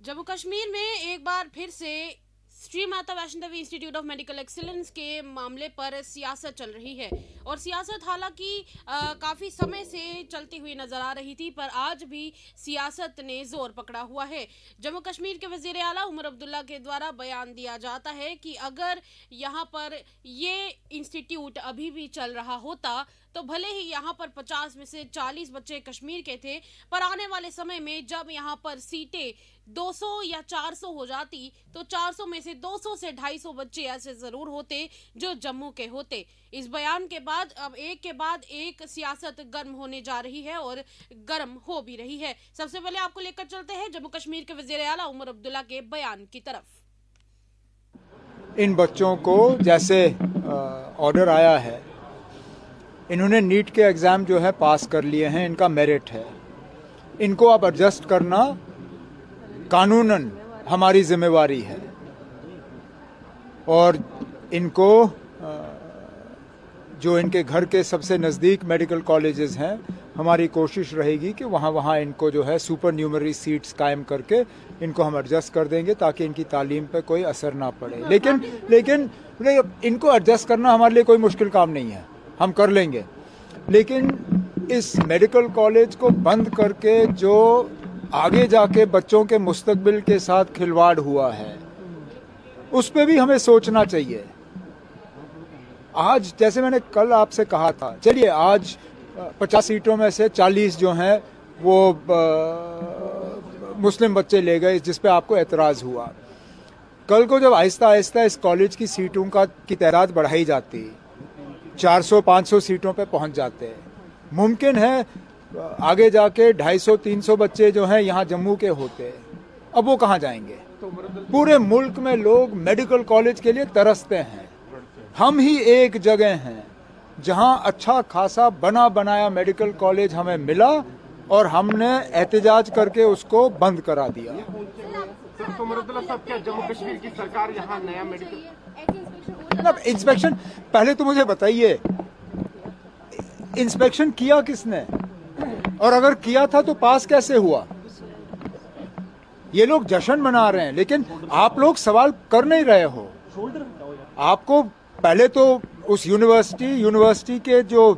जम्मू कश्मीर में एक बार फिर से Shri Mata Vaishno Devi institute of medical excellence के मामले पर सियासत चल रही है और सियासत हालांकि काफ़ी समय से चलती हुई नजर आ रही थी, पर आज भी सियासत ने जोर पकड़ा हुआ है। जम्मू कश्मीर के वजीर आला उमर अब्दुल्ला के द्वारा बयान दिया जाता है कि अगर यहाँ पर ये इंस्टीट्यूट अभी भी चल रहा होता तो भले ही यहाँ पर 50 में से 40 बच्चे कश्मीर के थे, पर आने वाले समय में जब यहाँ पर सीटें 200 या 400 हो जाती तो 400 में से 200 से 250 बच्चे ऐसे जरूर होते जो जम्मू के होते। इस बयान के बाद अब एक के बाद एक सियासत गर्म होने जा रही है और गर्म हो भी रही है। सबसे पहले आपको लेकर चलते हैं जम्मू कश्मीर के वजीर आला उमर अब्दुल्ला के बयान की तरफ। इन बच्चों को जैसे ऑर्डर आया है, इन्होंने नीट के एग्ज़ाम जो है पास कर लिए हैं, इनका मेरिट है। इनको अब एडजस्ट करना कानूनन हमारी जिम्मेवारी है और इनको जो इनके घर के सबसे नज़दीक मेडिकल कॉलेजेस हैं, हमारी कोशिश रहेगी कि वहाँ इनको जो है सुपर न्यूमरी सीट्स कायम करके इनको हम एडजस्ट कर देंगे ताकि इनकी तालीम पे कोई असर ना पड़े। लेकिन इनको एडजस्ट करना हमारे लिए कोई मुश्किल काम नहीं है, हम कर लेंगे। लेकिन इस मेडिकल कॉलेज को बंद करके जो आगे जाके बच्चों के मुस्तकबिल के साथ खिलवाड़ हुआ है, उस पर भी हमें सोचना चाहिए। आज जैसे मैंने कल आपसे कहा था, चलिए आज 50 सीटों में से 40 जो हैं वो मुस्लिम बच्चे ले गए, जिस पे आपको एतराज़ हुआ। कल को जब आहिस्ता आहिस्ता इस कॉलेज की सीटों की तादाद बढ़ाई जाती, 400-500 सीटों पे पहुंच जाते हैं, मुमकिन है आगे जाके 250-300 बच्चे जो हैं यहाँ जम्मू के होते हैं। अब वो कहाँ जाएंगे? पूरे मुल्क में लोग मेडिकल कॉलेज के लिए तरसते हैं। हम ही एक जगह हैं जहां अच्छा खासा बना बनाया मेडिकल कॉलेज हमें मिला और हमने एहतजाज करके उसको बंद करा दिया। तो मुरद्दुल्ला साहब, क्या जम्मू कश्मीर की सरकार यहाँ नया मेडिकल इंस्पेक्शन, पहले तो मुझे बताइए इंस्पेक्शन किया किसने, और अगर किया था तो पास कैसे हुआ? ये लोग जश्न मना रहे हैं लेकिन आप लोग सवाल कर नहीं रहे हो। आपको पहले तो उस यूनिवर्सिटी के जो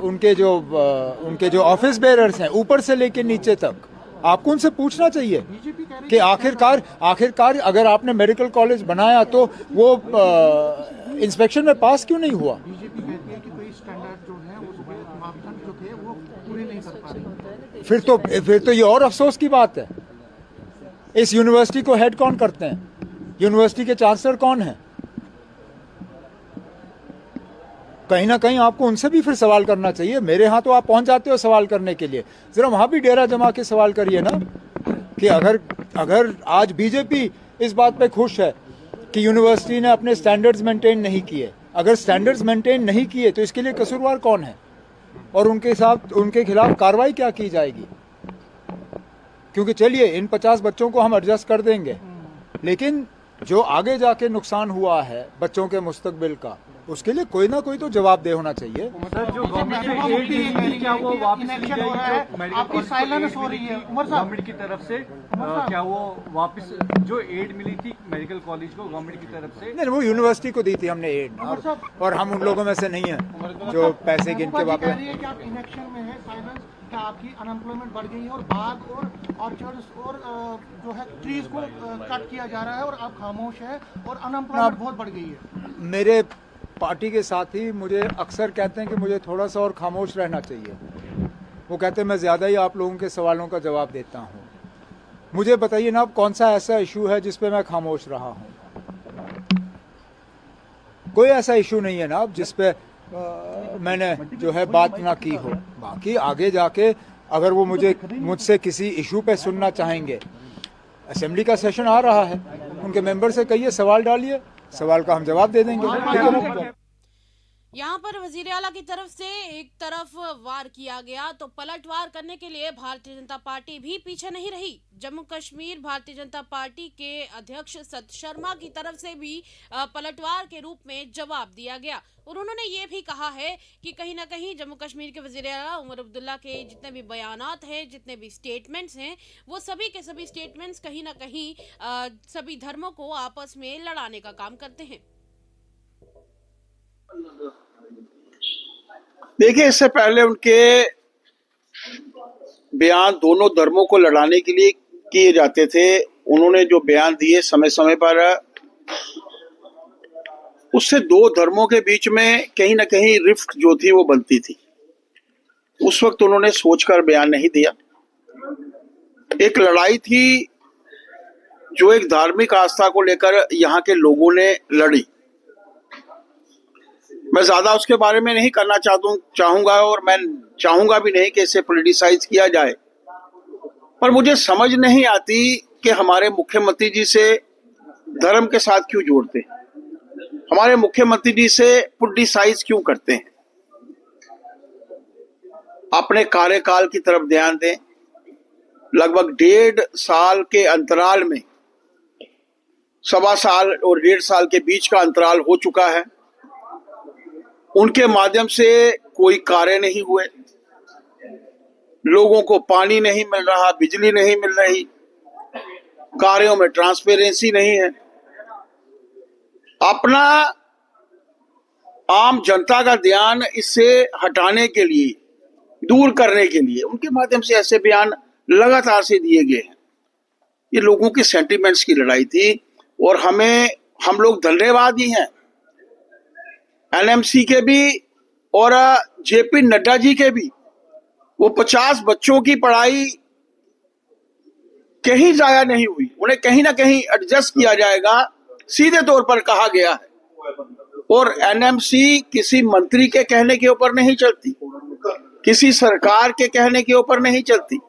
उनके जो ऑफिस बेरर्स हैं ऊपर से लेके नीचे तक, आपको उनसे पूछना चाहिए कि आखिरकार अगर आपने मेडिकल कॉलेज बनाया तो वो इंस्पेक्शन में पास क्यों नहीं हुआ? फिर तो ये और अफसोस की बात है। इस यूनिवर्सिटी को हेड कौन करते हैं? यूनिवर्सिटी के चांसलर कौन हैं? कहीं ना कहीं आपको उनसे भी फिर सवाल करना चाहिए। मेरे यहाँ तो आप पहुंच जाते हो सवाल करने के लिए, जरा वहां भी डेरा जमा के सवाल करिए ना कि अगर आज बीजेपी इस बात पे खुश है कि यूनिवर्सिटी ने अपने स्टैंडर्ड्स मेंटेन नहीं किए, अगर स्टैंडर्ड्स मेंटेन नहीं किए तो इसके लिए कसूरवार कौन है और उनके खिलाफ कार्रवाई क्या की जाएगी? क्योंकि चलिए इन 50 बच्चों को हम एडजस्ट कर देंगे, लेकिन जो आगे जाके नुकसान हुआ है बच्चों के मुस्तकबिल का, उसके लिए कोई ना कोई तो जवाबदेह होना चाहिए। जो गवर्नमेंट क्या वो वापस आपकी साइलेंस हो रही है गवर्नमेंट की तरफ से, क्या वो वापस जो एड मिली थी मेडिकल कॉलेज को गवर्नमेंट की तरफ से? नहीं, वो यूनिवर्सिटी को दी थी हमने एड, और हम उन लोगों में से नहीं है जो पैसे गिन के वापस। इलेक्शन में है साइलेंस, क्या आपकी अनएम्प्लॉयमेंट बढ़ गई है और बाग और ऑर्चर्ड्स और जो है ट्रीज को कट किया जा रहा है और आप खामोश है और अनएम्प्लॉयमेंट बहुत बढ़ गई है? मेरे पार्टी के साथी मुझे अक्सर कहते हैं कि मुझे थोड़ा सा और खामोश रहना चाहिए। वो कहते हैं मैं ज़्यादा ही आप लोगों के सवालों का जवाब देता हूँ। मुझे बताइए ना, अब कौन सा ऐसा इशू है जिस पे मैं खामोश रहा हूँ? कोई ऐसा इशू नहीं है ना अब जिस पे मैंने जो है बात ना की हो। बाकी आगे जाके अगर वो मुझसे किसी इशू पे सुनना चाहेंगे, असेंबली का सेशन आ रहा है, उनके मेंबर से कहिए, सवाल डालिए, सवाल का हम जवाब दे देंगे। यहाँ पर वजीर आला की तरफ से एक तरफ वार किया गया तो पलटवार करने के लिए भारतीय जनता पार्टी भी पीछे नहीं रही। जम्मू कश्मीर भारतीय जनता पार्टी के अध्यक्ष सत शर्मा की तरफ से भी पलटवार के रूप में जवाब दिया गया और उन्होंने ये भी कहा है कि कहीं ना कहीं जम्मू कश्मीर के वजीर आला उमर अब्दुल्ला के जितने भी बयानात हैं, जितने भी स्टेटमेंट्स हैं, वो सभी के सभी स्टेटमेंट्स कहीं ना कहीं सभी धर्मों को आपस में लड़ाने का काम करते हैं। देखिए, इससे पहले उनके बयान दोनों धर्मों को लड़ाने के लिए किए जाते थे। उन्होंने जो बयान दिए समय समय पर, उससे दो धर्मों के बीच में कहीं ना कहीं रिफ्ट जो थी वो बनती थी। उस वक्त उन्होंने सोचकर बयान नहीं दिया। एक लड़ाई थी जो एक धार्मिक आस्था को लेकर यहाँ के लोगों ने लड़ी। मैं ज्यादा उसके बारे में नहीं करना चाहूंगा और मैं चाहूंगा भी नहीं कि इसे पॉलिटिसाइज किया जाए, पर मुझे समझ नहीं आती कि हमारे मुख्यमंत्री जी से धर्म के साथ क्यों जोड़ते हैं, हमारे मुख्यमंत्री जी से पॉलिटिसाइज क्यों करते हैं। अपने कार्यकाल की तरफ ध्यान दें। लगभग 1.5 साल के अंतराल में, 1.25 साल और 1.5 साल के बीच का अंतराल हो चुका है। उनके माध्यम से कोई कार्य नहीं हुए, लोगों को पानी नहीं मिल रहा, बिजली नहीं मिल रही, कार्यों में ट्रांसपेरेंसी नहीं है। अपना आम जनता का ध्यान इससे हटाने के लिए, दूर करने के लिए उनके माध्यम से ऐसे बयान लगातार से दिए गए हैं। ये लोगों की सेंटिमेंट्स की लड़ाई थी और हम लोग धन्यवादी हैं एनएमसी के भी और जेपी नड्डा जी के भी। वो 50 बच्चों की पढ़ाई कहीं जाया नहीं हुई, उन्हें कहीं ना कहीं एडजस्ट किया जाएगा, सीधे तौर पर कहा गया है। और एनएमसी किसी मंत्री के कहने के ऊपर नहीं चलती, किसी सरकार के कहने के ऊपर नहीं चलती।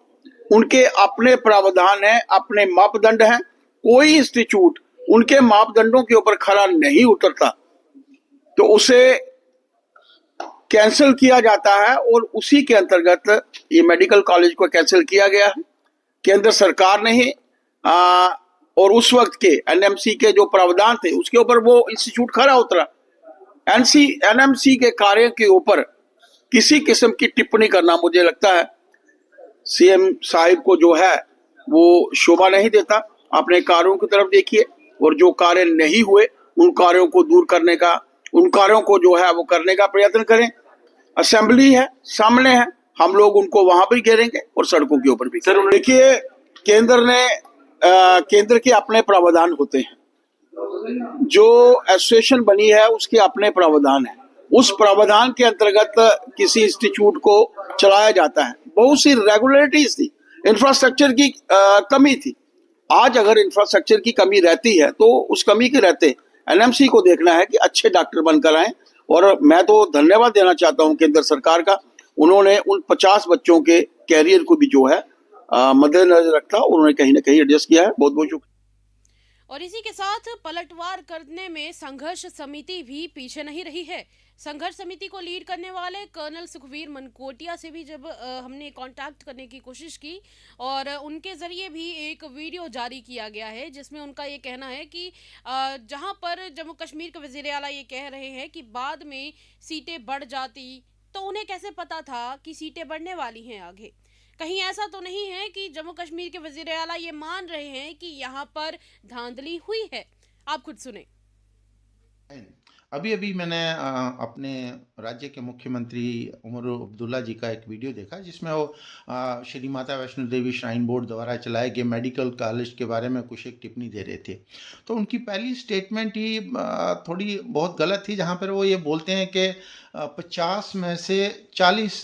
उनके अपने प्रावधान हैं, अपने मापदंड हैं। कोई इंस्टीट्यूट उनके मापदंडों के ऊपर खरा नहीं उतरता तो उसे कैंसिल किया जाता है और उसी के अंतर्गत ये मेडिकल कॉलेज को कैंसिल किया गया है। केंद्र सरकार ने ही और उस वक्त के एनएमसी के जो प्रावधान थे उसके ऊपर वो इंस्टीट्यूट खरा उतरा। एनएमसी के कार्य के ऊपर किसी किस्म की टिप्पणी करना मुझे लगता है सीएम साहिब को जो है वो शोभा नहीं देता। अपने कार्यों की तरफ देखिए और जो कार्य नहीं हुए उन कार्यों को दूर करने का, उन कार्यों को जो है वो करने का प्रयत्न करें। असेंबली है, सामने है, हम लोग उनको वहां भी घेरेंगे और सड़कों के ऊपर भी। सर देखिए, केंद्र के अपने प्रावधान होते हैं, जो एसोसिएशन बनी है उसके अपने प्रावधान है। उस प्रावधान के अंतर्गत किसी इंस्टीट्यूट को चलाया जाता है। बहुत सी रेगुलरिटीज थी, इंफ्रास्ट्रक्चर की कमी थी। आज अगर इंफ्रास्ट्रक्चर की कमी रहती है तो उस कमी के रहते एनएमसी को देखना है कि अच्छे डॉक्टर बनकर आए। और मैं तो धन्यवाद देना चाहता हूं केंद्र सरकार का, उन्होंने उन 50 बच्चों के कैरियर को भी जो है मद्देनजर रखा, उन्होंने कहीं ना कहीं एडजस्ट किया है। बहुत बहुत शुक्रिया। और इसी के साथ पलटवार करने में संघर्ष समिति भी पीछे नहीं रही है। संघर्ष समिति को लीड करने वाले कर्नल सुखवीर मनकोटिया से भी जब हमने कांटेक्ट करने की कोशिश की और उनके जरिए भी एक वीडियो जारी किया गया है जिसमें उनका ये कहना है कि जहां पर जम्मू कश्मीर के वजीर आला ये कह रहे हैं कि बाद में सीटें बढ़ जाती तो उन्हें कैसे पता था कि सीटें बढ़ने वाली हैं आगे। कहीं ऐसा तो नहीं है कि जम्मू कश्मीर के वजीर आला ये मान रहे हैं कि यहाँ पर धांधली हुई है। आप खुद सुने। अभी मैंने अपने राज्य के मुख्यमंत्री उमर अब्दुल्ला जी का एक वीडियो देखा जिसमें वो श्री माता वैष्णो देवी श्राइन बोर्ड द्वारा चलाए गए मेडिकल कॉलेज के बारे में कुछ एक टिप्पणी दे रहे थे। तो उनकी पहली स्टेटमेंट ही थोड़ी बहुत गलत थी, जहाँ पर वो ये बोलते हैं कि 50 में से 40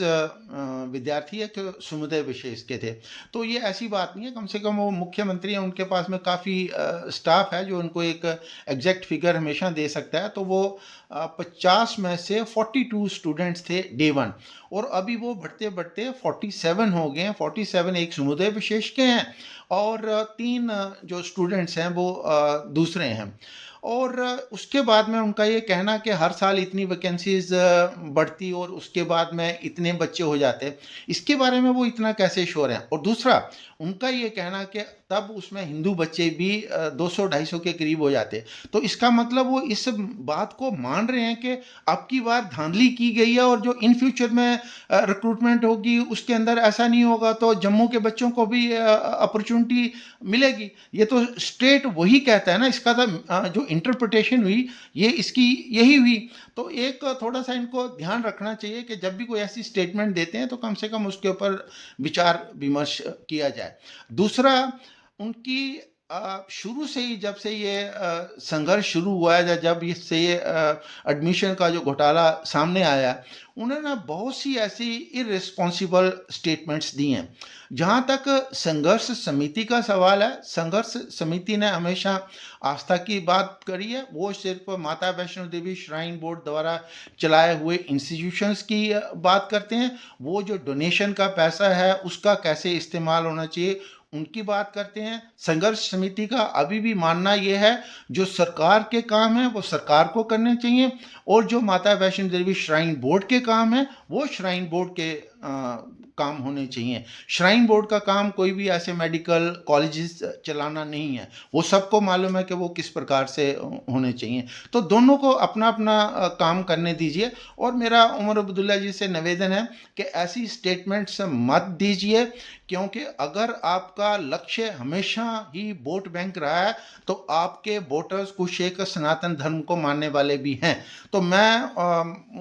विद्यार्थी एक समुदाय विशेष के थे। तो ये ऐसी बात नहीं है, कम से कम वो मुख्यमंत्री हैं, उनके पास में काफ़ी स्टाफ है जो उनको एक एग्जैक्ट फिगर हमेशा दे सकता है। तो वो 50 में से 42 स्टूडेंट्स थे डे 1 और अभी वो बढ़ते बढ़ते 47 हो गए हैं। 47 एक समुदाय विशेष के हैं और 3 जो स्टूडेंट्स हैं वो दूसरे हैं। और उसके बाद में उनका ये कहना कि हर साल इतनी वैकेंसीज बढ़ती और उसके बाद में इतने बच्चे हो जाते, इसके बारे में वो इतना कैसे श्योर हैं। और दूसरा उनका ये कहना कि तब उसमें हिंदू बच्चे भी 200-250 के करीब हो जाते। तो इसका मतलब वो इस बात को मान रहे हैं कि अब की बार धांधली की गई है और जो इन फ्यूचर में रिक्रूटमेंट होगी उसके अंदर ऐसा नहीं होगा तो जम्मू के बच्चों को भी अपॉर्चुनिटी मिलेगी। ये तो स्टेट वही कहता है ना, इसका तो जो इंटरप्रिटेशन हुई ये इसकी यही हुई। तो एक थोड़ा सा इनको ध्यान रखना चाहिए कि जब भी कोई ऐसी स्टेटमेंट देते हैं तो कम से कम उसके ऊपर विचार विमर्श किया जाए। दूसरा, उनकी शुरू से ही जब से ये संघर्ष शुरू हुआ है, जब इससे ये एडमिशन का जो घोटाला सामने आया, उन्होंने बहुत सी ऐसी इररिस्पॉन्सिबल स्टेटमेंट्स दी हैं। जहाँ तक संघर्ष समिति का सवाल है, संघर्ष समिति ने हमेशा आस्था की बात करी है। वो सिर्फ माता वैष्णो देवी श्राइन बोर्ड द्वारा चलाए हुए इंस्टीट्यूशंस की बात करते हैं। वो जो डोनेशन का पैसा है उसका कैसे इस्तेमाल होना चाहिए उनकी बात करते हैं। संघर्ष समिति का अभी भी मानना यह है जो सरकार के काम है वो सरकार को करने चाहिए और जो माता वैष्णो देवी श्राइन बोर्ड के काम है वो श्राइन बोर्ड के काम होने चाहिए। श्राइन बोर्ड का काम कोई भी ऐसे मेडिकल कॉलेजेस चलाना नहीं है, वो सबको मालूम है कि वो किस प्रकार से होने चाहिए। तो दोनों को अपना अपना काम करने दीजिए। और मेरा उमर अब्दुल्ला जी से निवेदन है कि ऐसी स्टेटमेंट्स मत दीजिए, क्योंकि अगर आपका लक्ष्य हमेशा ही वोट बैंक रहा है तो आपके वोटर्स कुछ एक सनातन धर्म को मानने वाले भी हैं। तो मैं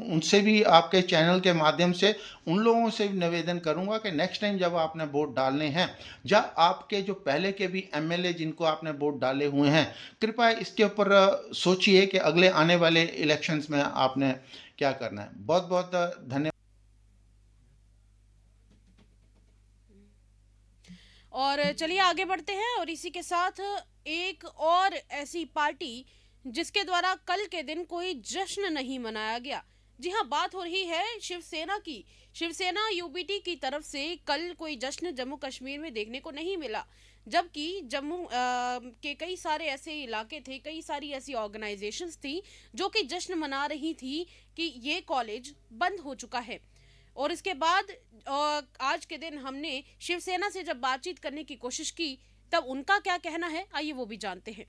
उनसे भी आपके चैनल के माध्यम से उन लोगों से भी निवेदन करूंगा कि नेक्स्ट टाइम जब आपने वोट डालने हैं या आपके जो पहले के भी एमएलए जिनको आपने वोट डाले हुए हैं, कृपया इसके ऊपर सोचिए कि अगले आने वाले इलेक्शंस में आपने क्या करना है। बहुत बहुत धन्यवाद। और चलिए आगे बढ़ते हैं और इसी के साथ एक और ऐसी पार्टी जिसके द्वारा कल के दिन कोई जश्न नहीं मनाया गया। जी हाँ, बात हो रही है शिवसेना की। शिवसेना यूबीटी की तरफ से कल कोई जश्न जम्मू कश्मीर में देखने को नहीं मिला, जबकि जम्मू के कई सारे ऐसे इलाके थे, कई सारी ऐसी ऑर्गेनाइजेशंस थी जो कि जश्न मना रही थी कि ये कॉलेज बंद हो चुका है। और इसके बाद आज के दिन हमने शिवसेना से जब बातचीत करने की कोशिश की तब उनका क्या कहना है, आइए वो भी जानते हैं।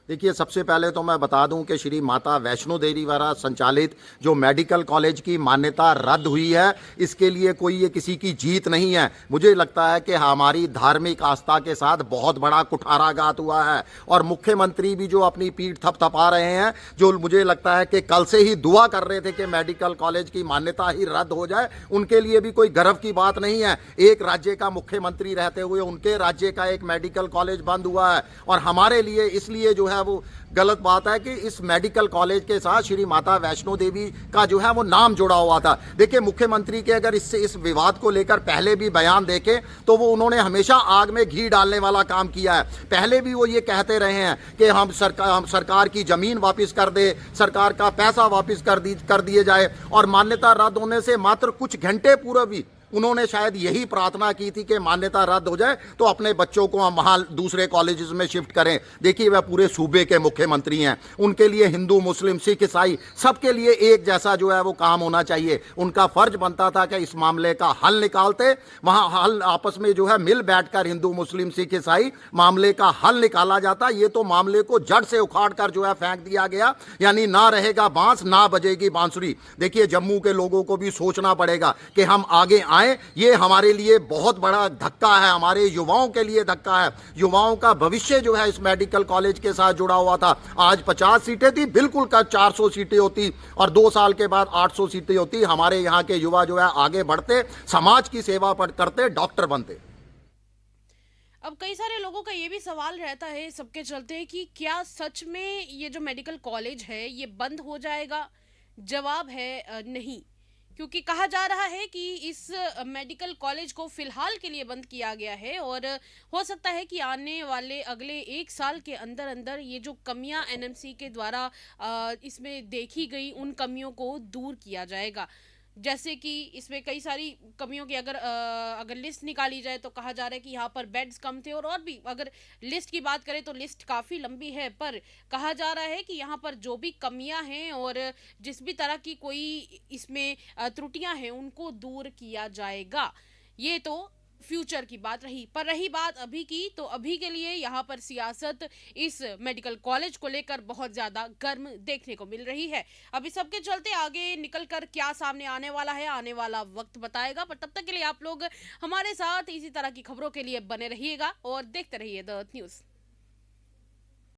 देखिए, सबसे पहले तो मैं बता दूं कि श्री माता वैष्णो देवी द्वारा संचालित जो मेडिकल कॉलेज की मान्यता रद्द हुई है, इसके लिए कोई ये किसी की जीत नहीं है। मुझे लगता है कि हमारी धार्मिक आस्था के साथ बहुत बड़ा कुठाराघात हुआ है और मुख्यमंत्री भी जो अपनी पीठ थपथपा रहे हैं, जो मुझे लगता है कि कल से ही दुआ कर रहे थे कि मेडिकल कॉलेज की मान्यता ही रद्द हो जाए, उनके लिए भी कोई गर्व की बात नहीं है। एक राज्य का मुख्यमंत्री रहते हुए उनके राज्य का एक मेडिकल कॉलेज बंद हुआ है और हमारे लिए इसलिए जो है वो गलत बात है कि इस मेडिकल कॉलेज के साथ श्री माता वैष्णो देवी का जो है वो नाम जुड़ा हुआ था। देखिए, मुख्यमंत्री के अगर इस विवाद को लेकर पहले भी बयान देखें तो वो उन्होंने हमेशा आग में घी डालने वाला काम किया है। पहले भी वो ये कहते रहे हैं कि हम सरकार की जमीन वापस कर दे, सरकार का पैसा वापस कर दिए जाए, और मान्यता रद्द होने से मात्र कुछ घंटे पूर्व भी उन्होंने शायद यही प्रार्थना की थी कि मान्यता रद्द हो जाए तो अपने बच्चों को हम वहाँ दूसरे कॉलेजेस में शिफ्ट करें। देखिए, वह पूरे सूबे के मुख्यमंत्री हैं, उनके लिए हिंदू मुस्लिम सिख ईसाई सबके लिए एक जैसा जो है वो काम होना चाहिए। उनका फर्ज बनता था कि इस मामले का हल निकालते, वहाँ हल आपस में जो है मिल बैठकर हिंदू मुस्लिम सिख ईसाई मामले का हल निकाला जाता। ये तो मामले को जड़ से उखाड़ कर जो है फेंक दिया गया, यानी ना रहेगा बांस ना बजेगी बांसुरी। देखिए, जम्मू के लोगों को भी सोचना पड़ेगा कि हम आगे ये हमारे लिए बहुत बड़ा धक्का है, हमारे युवाओं के लिए धक्का है। युवाओं का भविष्य जो है इस मेडिकल कॉलेज के साथ जुड़ा हुआ था। आज 50 सीटें थी, बिल्कुल का 400 सीटें होती और 2 साल के बाद 800 सीटें होती। हमारे यहाँ के युवा जो है आगे बढ़ते, समाज की सेवा करते, डॉक्टर बनते। अब कई सारे लोगों का ये भी सवाल रहता है सबके चलते कि क्या सच में ये जो मेडिकल कॉलेज है ये बंद हो जाएगा? जवाब है नहीं, क्योंकि कहा जा रहा है कि इस मेडिकल कॉलेज को फिलहाल के लिए बंद किया गया है और हो सकता है कि आने वाले अगले 1 साल के अंदर अंदर ये जो कमियां एनएमसी के द्वारा इसमें देखी गई उन कमियों को दूर किया जाएगा। जैसे कि इसमें कई सारी कमियों की अगर लिस्ट निकाली जाए तो कहा जा रहा है कि यहाँ पर बेड्स कम थे, और भी अगर लिस्ट की बात करें तो लिस्ट काफ़ी लंबी है। पर कहा जा रहा है कि यहाँ पर जो भी कमियां हैं और जिस भी तरह की कोई इसमें त्रुटियां हैं उनको दूर किया जाएगा। ये तो फ्यूचर की बात रही, पर रही बात अभी की, तो अभी के लिए यहाँ पर सियासत इस मेडिकल कॉलेज को लेकर बहुत ज़्यादा गर्म देखने को मिल रही है। अभी सबके चलते आगे निकलकर क्या सामने आने वाला है, आने वाला वक्त बताएगा। पर तब तक के लिए आप लोग हमारे साथ इसी तरह की खबरों के लिए बने रहिएगा और देखते रहिए द न्यूज़।